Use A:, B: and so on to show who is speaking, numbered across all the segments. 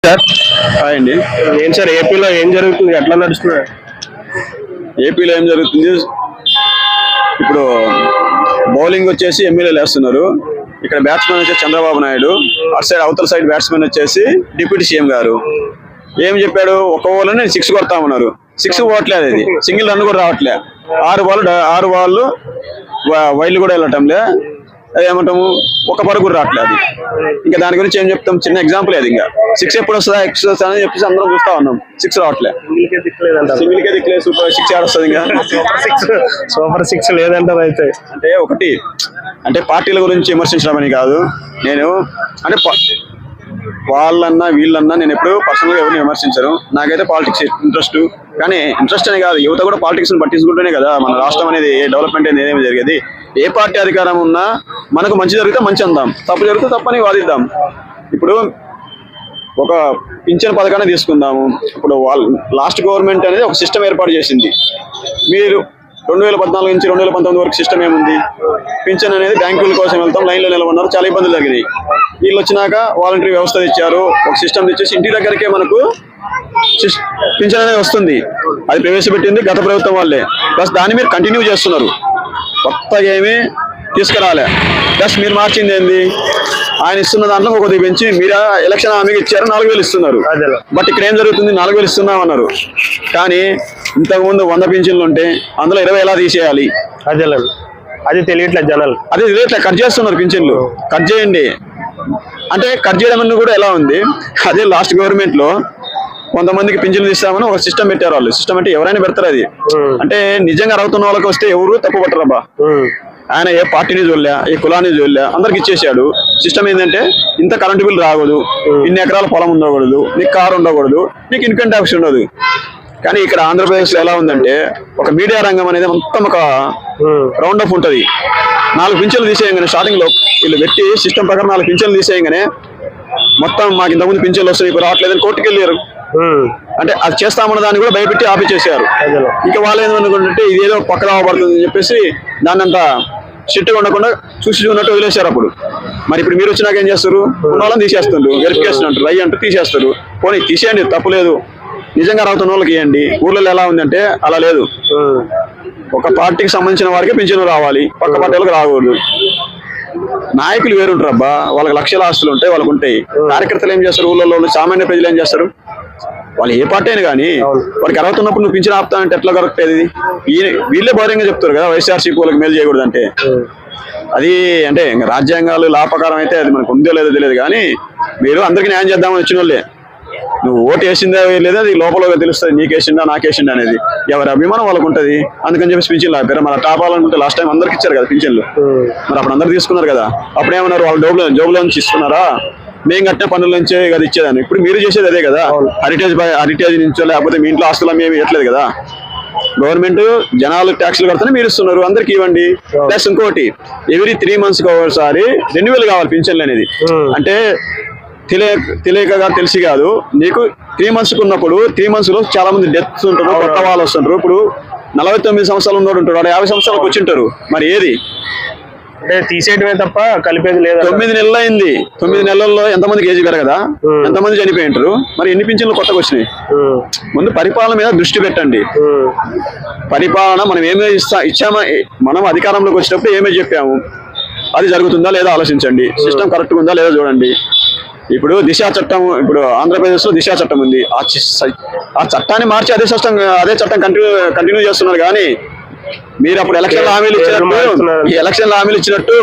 A: Sir
B: hi అండి.
A: ఏం sir ఏపీలో ఏం జరుగుతుంది, ఎట్లా నడుస్తుంది?
B: ఏపీలో ఏం జరుగుతుంది? ఇప్పుడు బౌలింగ్ వచ్చేసి ఎమ్మెల్యేలు వేస్తున్నారు. ఇక్కడ బ్యాట్స్మెన్ వచ్చేసి చంద్రబాబు నాయుడు, అటు సైడ్ అవతల సైడ్ బ్యాట్స్మెన్ వచ్చేసి డిప్యూటీ సీఎం గారు. ఏం చెప్పాడు? ఒక ఓవర్లో నేను 6 కొడతామన్నారు. 6 పోవట్లేదు, అది సింగిల్ రన్ కూడా రావట్లే. 6 బాళ్ళు వైల్డ్ కూడా వెళ్ళటంలే. అది ఏమంటాము, ఒక పరుగు కూడా రావట్లేదు. ఇంకా దాని గురించి ఏం చెప్తాం? చిన్న ఎగ్జాంపుల్ అది. ఇంకా 6 ఎప్పుడు వస్తుందా అని చెప్పేసి అందరం చూస్తా ఉన్నాం. 6 రావట్లే. సింగిల్ కే దిక్కులేదు. సూపర్ 6 ఆడొస్తుంది. ఇంకా
A: సూపర్ 6 లేదంటారు. అయితే
B: అంటే పార్టీల గురించి విమర్శించడం అని కాదు. నేను అంటే వాళ్ళన్నా వీళ్ళన్నా నేను ఎప్పుడు పర్సనల్గా ఎవరిని విమర్శించరు. నాకైతే పాలిటిక్స్ ఇంట్రెస్ట్. కానీ ఇంట్రెస్ట్ అనే కాదు, యువత కూడా పాలిటిక్స్ పట్టించుకుంటేనే కదా మన రాష్ట్రం అనేది డెవలప్మెంట్ అనేది ఏమి జరిగేది. ఏ పార్టీ అధికారం ఉన్నా మనకు మంచి జరిగితే మంచి అందాం, తప్పు జరిగితే తప్పని వాదిద్దాం. ఇప్పుడు ఒక పింఛన్ పథకాన్ని తీసుకుందాము. ఇప్పుడు లాస్ట్ గవర్నమెంట్ అనేది ఒక సిస్టమ్ ఏర్పాటు చేసింది. మీరు 2014 నుంచి 2019 వరకు సిస్టమ్ ఏముంది? పింఛన్ అనేది బ్యాంకుల కోసం వెళ్తాం, లైన్లో నిలబడినారు, చాలా ఇబ్బందులు జరిగినాయి. వీళ్ళు వచ్చినాక వాలంటరీ వ్యవస్థ ఇచ్చారు, ఒక సిస్టమ్ తెచ్చేసి ఇంటి దగ్గరికే మనకు పింఛన్ అనేది వస్తుంది. అది ప్రవేశపెట్టింది గత ప్రభుత్వం వాళ్ళే. ప్లస్ దాన్ని మీరు కంటిన్యూ చేస్తున్నారు, కొత్తగా ఏమీ తీసుకురాలే. ప్లస్ మీరు మార్చింది ఏంది? ఆయన ఇస్తున్న దాంట్లో ఒకటి పెంచి మీరు ఎలక్షన్ హామీకి ఇచ్చారు, 4000 ఇస్తున్నారు. బట్ ఇక్కడ ఏం జరుగుతుంది? 4000 ఇస్తున్నామన్నారు, కానీ ఇంతకుముందు 100 పింఛన్లు ఉంటే అందులో 20 ఎలా తీసేయాలి?
A: అది తెలియట్లేదు జనాలు.
B: అది తెలియట్లేదు. కట్ చేస్తున్నారు పింఛన్లు. కట్ చేయండి అంటే కట్ చేయడం అన్న కూడా ఎలా ఉంది? అదే లాస్ట్ గవర్నమెంట్ లో కొంతమందికి పింఛన్లు ఇస్తామని ఒక సిస్టమ్ పెట్టారు. వాళ్ళు సిస్టమ్ అంటే ఎవరైనా పెడతారు. అది అంటే నిజంగా అర్హత ఉన్న వాళ్ళకి వస్తే ఎవరు తప్పు పట్టరబ్బా. ఆయన ఏ పార్టీని చూడలే, ఏ కులాన్ని చూడలే, అందరికి ఇచ్చేసాడు. సిస్టమ్ ఏంటంటే ఇంత కరెంటు బిల్ రాకూడదు, ఇన్ని ఎకరాల పొలం ఉండకూడదు, నీకు కారు ఉండకూడదు, నీకు ఇన్కమ్ ట్యాక్స్ ఉండదు. కానీ ఇక్కడ ఆంధ్రప్రదేశ్ లో ఎలా ఉందంటే ఒక మీడియా రంగం అనేది మొత్తం ఒక రౌండ్ అప్ ఉంటుంది. 4 పింఛన్లు తీసేయంగానే స్టార్టింగ్ లో వీళ్ళు పెట్టి సిస్టమ్ ప్రకారం 4 పింఛన్లు తీసేయంగానే మొత్తం మాకు ఇంతకుముందు పింఛన్లు వస్తాయి, ఇప్పుడు రావట్లేదని కోర్టుకు వెళ్ళారు. అంటే అది చేస్తామన్న దాన్ని కూడా భయపెట్టి ఆపిచేసారు. ఇంకా వాళ్ళు ఏమనుకుంటుంటే ఇదేదో పక్కన పడుతుంది అని చెప్పేసి దాన్ని అంతా స్ట్రిక్ట్గా ఉండకుండా చూసి ఉన్నట్టు వదిలేశారు. అప్పుడు మరి ఇప్పుడు మీరు వచ్చినాక ఏం చేస్తారు? ఉన్న వాళ్ళని తీసేస్తారు, వెరిఫికేషన్ అంటారు, రై అంటూ తీసేస్తారు. పోనీ తీసేయండి, తప్పు లేదు, నిజంగా రావుతున్న వాళ్ళకి ఇవ్వండి. ఊర్లలో ఎలా ఉందంటే అలా లేదు. ఒక పార్టీకి సంబంధించిన వారికి పింఛను రావాలి, పక్క పార్టీ వాళ్ళకి రాకూడదు. నాయకులు వేరుంటారు అబ్బా, వాళ్ళకి లక్షల ఆస్తులు ఉంటాయి, వాళ్ళకు ఉంటాయి. కార్యకర్తలు ఏం చేస్తారు? ఊళ్ళలో సామాన్య ప్రజలు ఏం చేస్తారు? వాళ్ళు ఏ పార్టీ అయినా కానీ వాళ్ళకి అర్హత ఉన్నప్పుడు నువ్వు పింఛన్ ఆపుతా అంటే ఎట్లా కరెక్ట్? అది వీళ్ళే బౌరంగా చెప్తారు కదా, వైఎస్ఆర్సీపీ వాళ్ళకి మేలు చేయకూడదు అంటే. అది అంటే ఇంకా రాజ్యాంగాలు లా ప్రకారం అయితే అది మనకు ఉందో లేదో తెలియదు, కానీ మీరు అందరికీ న్యాయం చేద్దామని వచ్చిన వాళ్ళే. నువ్వు ఓటు వేసిందా లేదా అది లోపల తెలుస్తుంది, నీకేసిందా నాకేసిందా అనేది. ఎవరి అభిమానం వాళ్ళకు ఉంటుంది. అందుకని చెప్పి పింఛన్లు ఆపారు. మరి టాపాలనుకుంటే లాస్ట్ టైం అందరికి ఇచ్చారు కదా పింఛన్లు. మరి అప్పుడు అందరు తీసుకున్నారు కదా. అప్పుడు ఏమన్నారు? వాళ్ళు జోబులో నుంచి ఇస్తున్నారా, మేము కట్టిన పనుల నుంచే కదా ఇచ్చేదాన్ని. ఇప్పుడు మీరు చేసేది అదే కదా, హెరిటేజ్ నుంచో లేకపోతే మీ ఇంట్లో ఆస్తులు మేము ఇవ్వట్లేదు కదా. గవర్నమెంట్ జనాలు ట్యాక్స్లు కడితేనే మీరు ఇస్తున్నారు, అందరికి ఇవ్వండి. ప్లస్ ఇంకోటి, ఎవ్రీ 3 months ఒకసారి రెన్యువల్ కావాలి పింఛన్లు అనేది. అంటే తెలియకగా తెలిసి కాదు, నీకు 3 months ఉన్నప్పుడు 3 months లో చాలా మంది డెత్స్ ఉంటారు, కొత్త వాళ్ళు వస్తుంటారు. ఇప్పుడు 49 సంవత్సరాలు ఉన్నోడు ఉంటాడు, వాడు 50 సంవత్సరాలకు వచ్చి ఉంటారు. మరి ఏది
A: అంటే తీసేయడమే తప్ప కలిపేది లేదు.
B: 9 నెలలు అయింది. 9 నెలల్లో ఎంతమందికి ఏజ్ పెరగదా? ఎంతమంది చనిపోయి ఉంటారు? మరి ఎన్ని పింఛన్లు కొత్తగా వచ్చినాయి? ముందు పరిపాలన మీద దృష్టి పెట్టండి. పరిపాలన మనం ఏమే ఇచ్చామా, మనం అధికారంలోకి వచ్చినప్పుడు ఏమే చెప్పాము అది జరుగుతుందా లేదా ఆలోచించండి. సిస్టమ్ కరెక్ట్గా ఉందా లేదా చూడండి. ఇప్పుడు దిశ చట్టం, ఇప్పుడు ఆంధ్రప్రదేశ్ లో దిశ చట్టం ఉంది. ఆ చట్టాన్ని మార్చి అదే చట్టం కంటిన్యూ చేస్తున్నారు. కానీ మీరు అప్పుడు ఎలక్షన్ హామీలు ఇచ్చినట్టు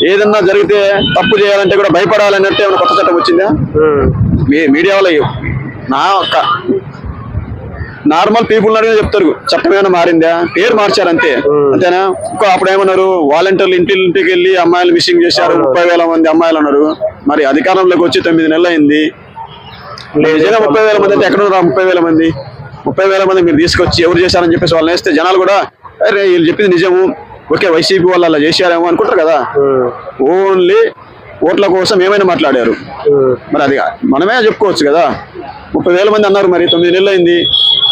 B: ఏదన్నా జరిగితే తప్పు చేయాలంటే కూడా భయపడాలన్నట్టు ఏమైనా కొత్త చట్టం వచ్చిందా? మీడియా వల్ల నార్మల్ పీపుల్ అడిగిన చెప్తారు చట్టం ఏమైనా మారిందా? పేరు మార్చారు అంతే, అంతేనా? ఇంకో అప్పుడు ఏమన్నారు? వాలంటీర్లు ఇంటికి వెళ్ళి అమ్మాయిలు మిస్సింగ్ చేశారు, 30,000 మంది అమ్మాయిలు అన్నారు. మరి అధికారంలోకి వచ్చి 9 నెలలు అయింది. నిజంగా 30,000 మంది అంటే ఎక్కడ ఉన్నారు? 30,000 మంది 30,000 మంది మీరు తీసుకొచ్చి ఎవరు చేశారని చెప్పేసి వాళ్ళని వేస్తే జనాలు కూడా అరే వీళ్ళు చెప్పింది నిజము, ఓకే వైసీపీ వాళ్ళు అలా చేశారేమో అనుకుంటారు కదా. ఓన్లీ ఓట్ల కోసం ఏమైనా మాట్లాడారు. మరి అది మనమే చెప్పుకోవచ్చు కదా. 30,000 మంది అన్నారు, మరి 9 నెలలు అయింది.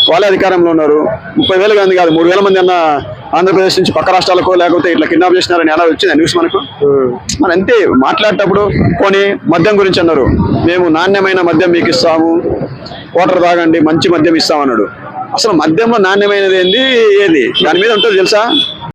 B: వాళ్ళే అధికారంలో ఉన్నారు. 30,000 మంది కాదు 3,000 మంది అన్న ఆంధ్రప్రదేశ్ నుంచి పక్క రాష్ట్రాలకో లేకపోతే ఇట్లా కిడ్నాప్ చేసినారని ఎలా వచ్చింది న్యూస్ మనకు. మన అంతే మాట్లాడేటప్పుడు పోనీ మద్యం గురించి అన్నారు, మేము నాణ్యమైన మద్యం మీకు ఇస్తాము, వాటర్ తాగండి, మంచి మద్యం ఇస్తామన్నాడు. అసలు మద్యంలో నాణ్యమైనది ఏంది ఏది దాని మీద ఉంటుంది తెలుసా?